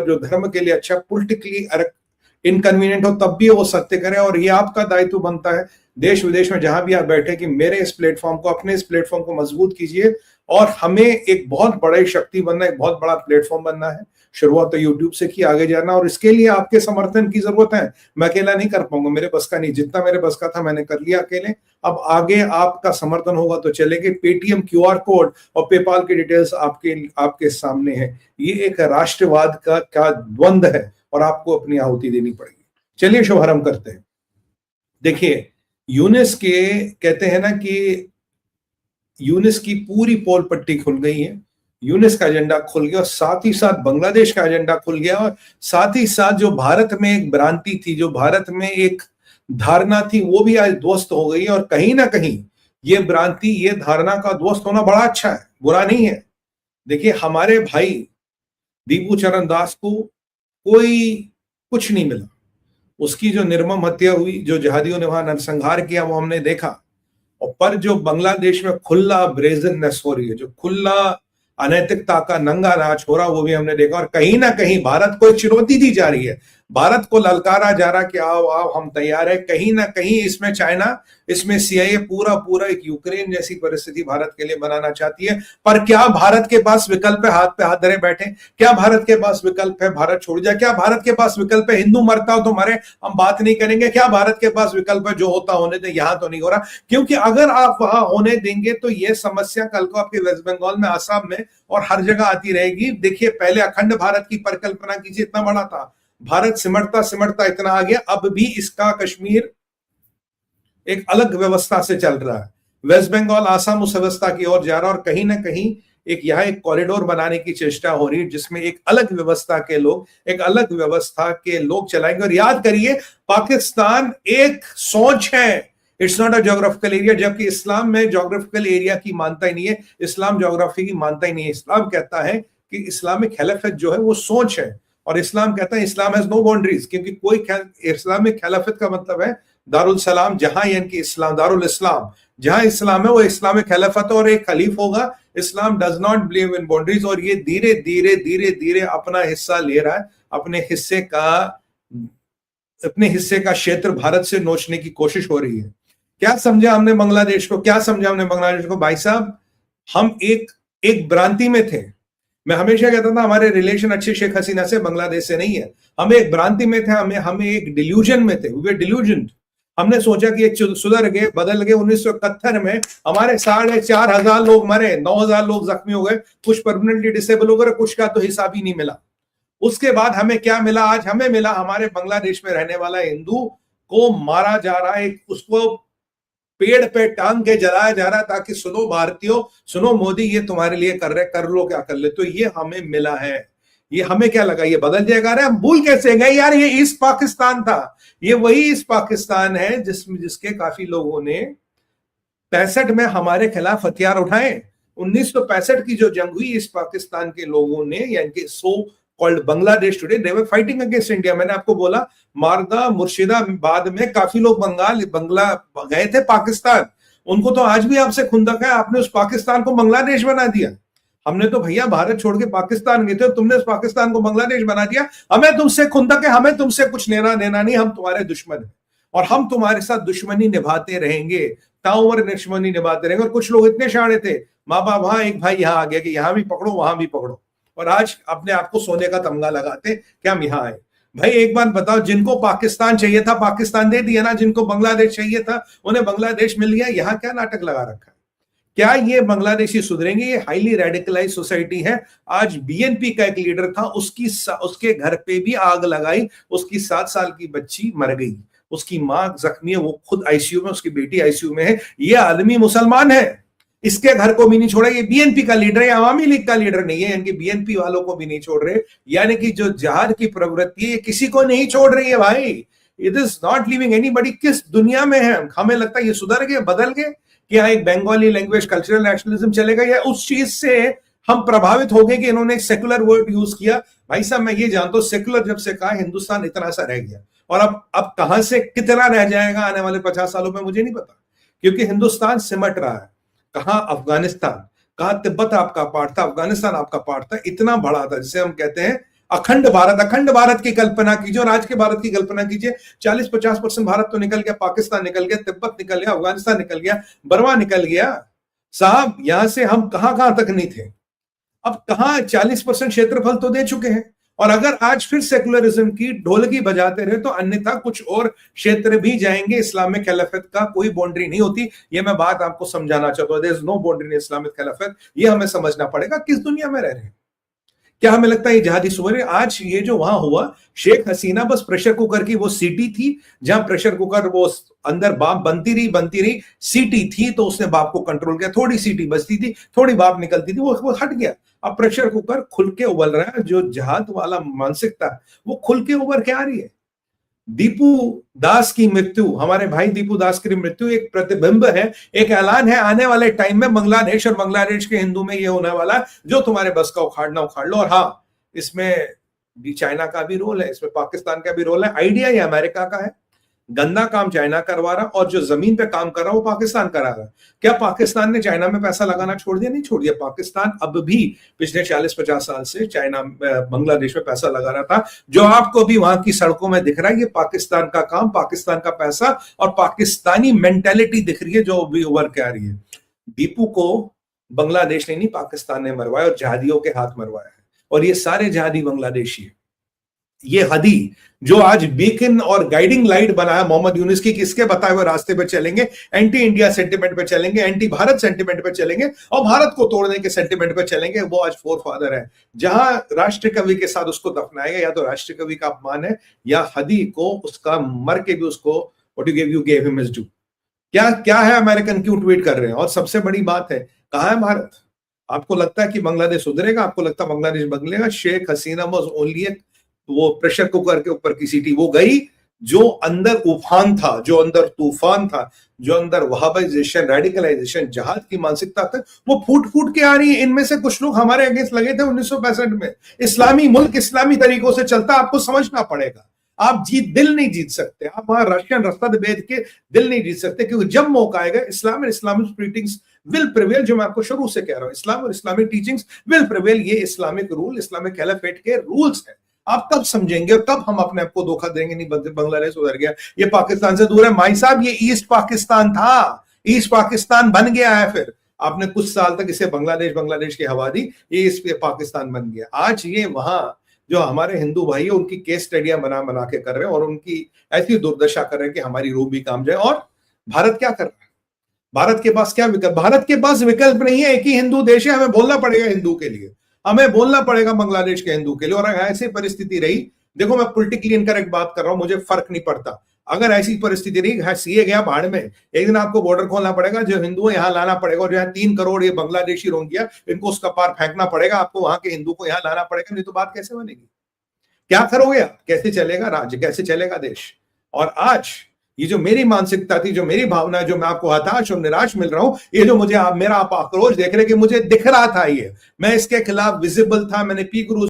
जो धर्म के लिए अच्छा, पॉलिटिकली इनकन्वीनियंट हो तब भी वो सत्य करे। और ये आपका दायित्व बनता है देश विदेश में जहां भी आप बैठे कि मेरे इस प्लेटफॉर्म को, अपने इस प्लेटफॉर्म को मजबूत कीजिए और हमें एक बहुत बड़ी शक्ति बनना, एक बहुत बड़ा प्लेटफॉर्म बनना है। शुरुआत तो यूट्यूब से की, आगे जाना, और इसके लिए आपके समर्थन की जरूरत है। मैं अकेला नहीं कर पाऊंगा, मेरे बस का नहीं, जितना मेरे बस का था मैंने कर लिया अकेले। अब आगे आपका समर्थन होगा तो चलेंगे। पेटीएम क्यूआर कोड और पेपाल की डिटेल्स आपके सामने है। ये एक राष्ट्रवाद का द्वंद है और आपको अपनी आहुति देनी पड़ेगी। चलिए शुभारंभ करते हैं। देखिए, यूनिस के कहते हैं ना कि यूनिस की पूरी पोल पट्टी खुल गई है, यूनिस का एजेंडा खुल गया और साथ ही साथ बांग्लादेश का एजेंडा खुल गया। और साथ ही साथ जो भारत में एक भ्रांति थी, जो भारत में एक धारणा थी, वो भी आज ध्वस्त हो गई है। और कहीं ना कहीं ये भ्रांति, ये धारणा का ध्वस्त होना बड़ा अच्छा है, बुरा नहीं है। देखिए, हमारे भाई दीपू चरण दास को कोई कुछ नहीं मिला, उसकी जो निर्मम हत्या हुई, जो जिहादियों ने वहां नरसंहार किया, वो हमने देखा। और पर जो बांग्लादेश में खुला ब्रेजननेस हो रही है, जो खुला अनैतिकता का नंगा नाच हो रहा, वो भी हमने देखा। और कहीं ना कहीं भारत को एक चुनौती दी जा रही है, भारत को ललकारा जा रहा कि आओ आओ हम तैयार है। कहीं ना कहीं इसमें चाइना, इसमें सीआईए पूरा एक यूक्रेन जैसी परिस्थिति भारत के लिए बनाना चाहती है। पर क्या भारत के पास विकल्प है हाथ पे हाथ धरे बैठे? क्या भारत के पास विकल्प है भारत छोड़ जाए? क्या भारत के पास विकल्प है हिंदू मरता हो तो मरे, हम बात नहीं करेंगे? क्या भारत के पास विकल्प है जो होता होने दे? यहां तो नहीं हो रहा, क्योंकि अगर आप वहां होने देंगे तो यह समस्या कल को आपके वेस्ट बंगाल में, आसाम में और हर जगह आती रहेगी। देखिए, पहले अखंड भारत की परिकल्पना कीजिए, इतना बड़ा था भारत, सिमटता सिमटता इतना आ गया। अब भी इसका कश्मीर एक अलग व्यवस्था से चल रहा है, वेस्ट बंगाल आसाम उस व्यवस्था की ओर जा रहा है। और कहीं ना कहीं एक यहाँ एक कॉरिडोर बनाने की चेष्टा हो रही है जिसमें एक अलग व्यवस्था के लोग, एक अलग व्यवस्था के लोग चलाएंगे। और याद करिए, पाकिस्तान एक सोच है, it's not a geographical area, जबकि इस्लाम में ज्योग्राफिकल एरिया की मानता ही नहीं है, इस्लाम ज्योग्राफी की मानता ही नहीं है। इस्लाम कहता है कि इस्लामिक खिलाफत जो है वो सोच है, और इस्लाम कहता है इस्लाम हैज नो बाउंड्रीज, क्योंकि कोई इस्लामिक खिलाफत का मतलब है दारुल सलाम, जहां यानी कि इस्लाम, दारुल इस्लाम, जहां इस्लाम है वो इस्लामिक खिलाफत और एक खलीफ होगा। इस्लाम does not believe in boundaries. और ये धीरे धीरे धीरे धीरे अपना हिस्सा ले रहा है, अपने हिस्से का क्षेत्र भारत से नोचने की कोशिश हो रही है। क्या समझा हमने बांग्लादेश को? क्या समझा हमने बांग्लादेश को? भाई साहब, हम एक भ्रांति में थे। मैं हमेशा कहता था हमारे रिलेशन अच्छे शेख हसीना से, बांग्लादेश से नहीं है। हम एक भ्रांति में थे, हमें एक डिल्यूजन में थे, वी वर डिल्यूजन्ड। हमने सोचा कि सुधर गए, बदल गए। 1971 में हमारे 4,500 लोग मरे, 9,000 लोग जख्मी हो गए, कुछ परमानेंटली डिसेबल हो गए, कुछ का तो हिसाब ही नहीं मिला। उसके बाद हमें क्या मिला? आज हमें मिला हमारे बांग्लादेश में रहने वाला हिंदू को मारा जा रहा है, उसको पेड़ पे टांग के जलाया जा रहा है, ताकि सुनो भारतीयों, सुनो मोदी, ये तुम्हारे लिए कर रहे, कर लो क्या कर ले। तो ये हमें मिला है। ये हमें क्या लगा ये बदल जाएगा? अरे हम भूल कैसे गए यार, ये ईस्ट पाकिस्तान था। ये वही ईस्ट पाकिस्तान है जिसके काफी लोगों ने 65 में हमारे खिलाफ हथियार उठाए। 1965 की जो जंग हुई ईस्ट पाकिस्तान के लोगों ने, यानी so called Bangladesh today, they were fighting against India. मैंने आपको बोला मारदा, मुर्शिदाबाद में काफी लोग बंगला गए थे पाकिस्तान। उनको तो आज भी आपसे खुंदक है, आपने उस पाकिस्तान को बांग्लादेश बना दिया। हमने तो भैया भारत छोड़ के पाकिस्तान गए थे, तुमने उस पाकिस्तान को बांग्लादेश बना दिया। हमें तुमसे खुंदक है, हमें तुमसे कुछ लेना देना नहीं, हम तुम्हारे दुश्मन हैं और हम तुम्हारे साथ दुश्मनी निभाते रहेंगे, ताउम्र दुश्मनी निभाते रहेंगे। और कुछ लोग इतने शाणे थे, माँ बाप वहां, एक भाई यहाँ आ गया कि यहाँ भी पकड़ो वहां भी पकड़ो, और आज अपने आप को सोने का तमगा लगाते कि हम यहाँ आए। भाई एक बात बताओ, जिनको पाकिस्तान चाहिए था पाकिस्तान दे दिया ना, जिनको बांग्लादेश चाहिए था उन्हें बांग्लादेश मिल गया। यहाँ क्या नाटक लगा रखा है? क्या ये बांग्लादेशी सुधरेंगे? ये हाईली रेडिकलाइज सोसाइटी है। आज बीएनपी का एक लीडर था, उसके घर पे भी आग लगाई, उसकी 7 साल की बच्ची मर गई, उसकी मां जख्मी है, वो खुद आईसीयू में, उसकी बेटी आईसीयू में है। ये आदमी मुसलमान है, इसके घर को भी नहीं छोड़ा। ये बीएनपी का लीडर है, अवामी लीग का लीडर नहीं है, यानी बीएनपी वालों को भी नहीं छोड़ रहे। यानी कि जो जिहाद की प्रवृत्ति है किसी को नहीं छोड़ रही है भाई। It is not living anybody. किस दुनिया में है? हमें लगता है ये सुधर गए, बदल गए, कि यहाँ एक बंगाली लैंग्वेज कल्चरल नेशनलिज्म चलेगा, या उस चीज से हम प्रभावित हो गए कि इन्होंने एक सेकुलर वर्ड यूज किया। भाई साहब मैं ये जानता हूं, सेकुलर जब से कहा हिंदुस्तान इतना सा रह गया, और अब कहां से कितना रह जाएगा आने वाले 50 सालों में मुझे नहीं पता, क्योंकि हिंदुस्तान सिमट रहा है। कहां अफगानिस्तान, कहां तिब्बत आपका पार्ट था, अफगानिस्तान आपका पार्ट था, इतना बड़ा था जिसे हम कहते हैं अखंड भारत की कल्पना कीजिए और आज के भारत की कल्पना कीजिए। 40-50% भारत तो निकल गया, पाकिस्तान निकल गया, तिब्बत निकल गया, अफगानिस्तान निकल गया, बर्मा निकल गया। साहब यहां से हम कहां कहां तक नहीं थे, अब कहां 40% क्षेत्रफल तो दे चुके हैं। और अगर आज फिर सेकुलरिज्म की ढोलकी बजाते रहे तो अन्यथा कुछ और क्षेत्र भी जाएंगे। इस्लामिक खिलाफत का कोई बाउंड्री नहीं होती, ये मैं बात आपको समझाना चाहता हूं। There is no boundary in Islamic खिलाफत, ये हमें समझना पड़ेगा किस दुनिया में रह रहे हैं। क्या हमें लगता है ये जहादी सुवर? आज ये जो वहां हुआ, शेख हसीना बस प्रेशर कुकर की वो सीटी थी, जहां प्रेशर कुकर वो अंदर बाप बनती रही सीटी थी, तो उसने बाप को कंट्रोल किया। थोड़ी सीटी बचती थी, थोड़ी बाप निकलती थी, वो हट गया। अब प्रेशर कुकर खुल के उबल रहा है। जो जहाद वाला मानसिकता वो खुल के उभर के आ रही है। दीपू दास की मृत्यु, हमारे भाई दीपू दास की मृत्यु एक प्रतिबिंब है, एक ऐलान है आने वाले टाइम में बांग्लादेश और बांग्लादेश के हिंदू में ये होने वाला है, जो तुम्हारे बस का उखाड़ना उखाड़ लो। और हाँ, इसमें भी चाइना का भी रोल है, इसमें पाकिस्तान का भी रोल है। आइडिया ये अमेरिका का है, गंदा काम चाइना करवा रहा, और जो जमीन पे काम कर रहा वो पाकिस्तान करा रहा। क्या पाकिस्तान ने चाइना में पैसा लगाना छोड़ दिया? नहीं छोड़ दिया। पाकिस्तान अब भी पिछले 40-50 साल से चाइना बांग्लादेश में पैसा लगा रहा था। जो आपको भी वहां की सड़कों में दिख रहा है, ये पाकिस्तान का काम, पाकिस्तान का पैसा और पाकिस्तानी मेंटेलिटी दिख रही है जो भी उभर के आ रही है। दीपू को बांग्लादेश ने नहीं, पाकिस्तान ने मरवाया और जहादियों के हाथ मरवाया है। और ये सारे जहादी बांग्लादेशी है। ये हदी जो आज बीकन और गाइडिंग लाइट बनाया मोहम्मद यूनुस की, किसके बताए हुए रास्ते पे चलेंगे, एंटी इंडिया सेंटिमेंट पे चलेंगे, एंटी भारत सेंटिमेंट पे चलेंगे और भारत को तोड़ने के सेंटिमेंट पे चलेंगे, वो आज फोर फादर है। जहां राष्ट्र कवि के साथ उसको दफनाएगा, या तो राष्ट्र कवि का अपमान है, या हदी को उसका मर के भी उसको what you gave him is do. क्या क्या है अमेरिकन क्यों ट्वीट कर रहे हैं? और सबसे बड़ी बात है, कहां है भारत? आपको लगता है कि बांग्लादेश सुधरेगा? आपको लगता है बांग्लादेश बदलेगा? शेख हसीना वाज ओनली वो प्रेशर कुकर के ऊपर की सीटी, वो गई। जो अंदर उफान था, जो अंदर तूफान था, जो अंदर वहाबिजेशन, रेडिकलाइजेशन, जहाद की मानसिकता था, वो फूट फूट के आ रही है। इनमें से कुछ लोग हमारे अगेंस्ट लगे थे 1965 में। इस्लामी मुल्क इस्लामी तरीकों से चलता, आपको समझना पड़ेगा। आप दिल नहीं जीत सकते, आप वहां रशियन रास्ता भेद के दिल नहीं जीत सकते, क्योंकि जब मौका आएगा इस्लाम और इस्लामिक टीचिंग्स विल प्रिवेल। जो मैं आपको शुरू से कह रहा हूं, इस्लाम और इस्लामिक टीचिंग्स विल प्रिवेल। ये इस्लामिक रूल, इस्लामिक खिलाफत के रूल्स है। आप कब समझेंगे और कब हम अपने आप को धोखा देंगे? नहीं, बांग्लादेश उधर गया, ये पाकिस्तान से दूर है। माई साहब, ये ईस्ट पाकिस्तान था, ईस्ट पाकिस्तान बन गया है। फिर आपने कुछ साल तक इसे बांग्लादेश की हवा दी, ये इस पे पाकिस्तान बन गया। आज ये वहां जो हमारे हिंदू भाई है, उनकी केस स्टडियां बना के कर रहे हैं और उनकी ऐसी दुर्दशा कर रहे हैं कि हमारी रूह भी काम जाए। और भारत क्या कर रहा है? भारत के पास क्या विकल्प? भारत के पास विकल्प नहीं है। एक ही हिंदू देश है, हमें बोलना पड़ेगा हिंदू के लिए, हमें बोलना पड़ेगा बांग्लादेश के हिंदू के लिए। और अगर ऐसी परिस्थिति रही, देखो मैं पॉलिटिकली इनकरेक्ट बात कर रहा हूं, मुझे फर्क नहीं पड़ता। अगर ऐसी परिस्थिति रही, सीए गया भाड़ में, एक दिन आपको बॉर्डर खोलना पड़ेगा, जो हिंदू है यहाँ लाना पड़ेगा, और जो है 3 करोड़ ये बांग्लादेशी रोहिंग्या, इनको उसका पार फेंकना पड़ेगा, आपको वहां के हिंदू को यहाँ लाना पड़ेगा। नहीं तो बात कैसे बनेगी? क्या करोगे? कैसे चलेगा राज्य, कैसे चलेगा देश? और आज ये जो मेरी मानसिकता थी, जो मेरी भावना है, जो मैं आपको हताश और निराश मिल रहा हूं, ये जो मुझे मेरा आप आक्रोश देख रहे कि मुझे दिख रहा था, ये मैं इसके खिलाफ विजिबल था। मैंने पी गुरु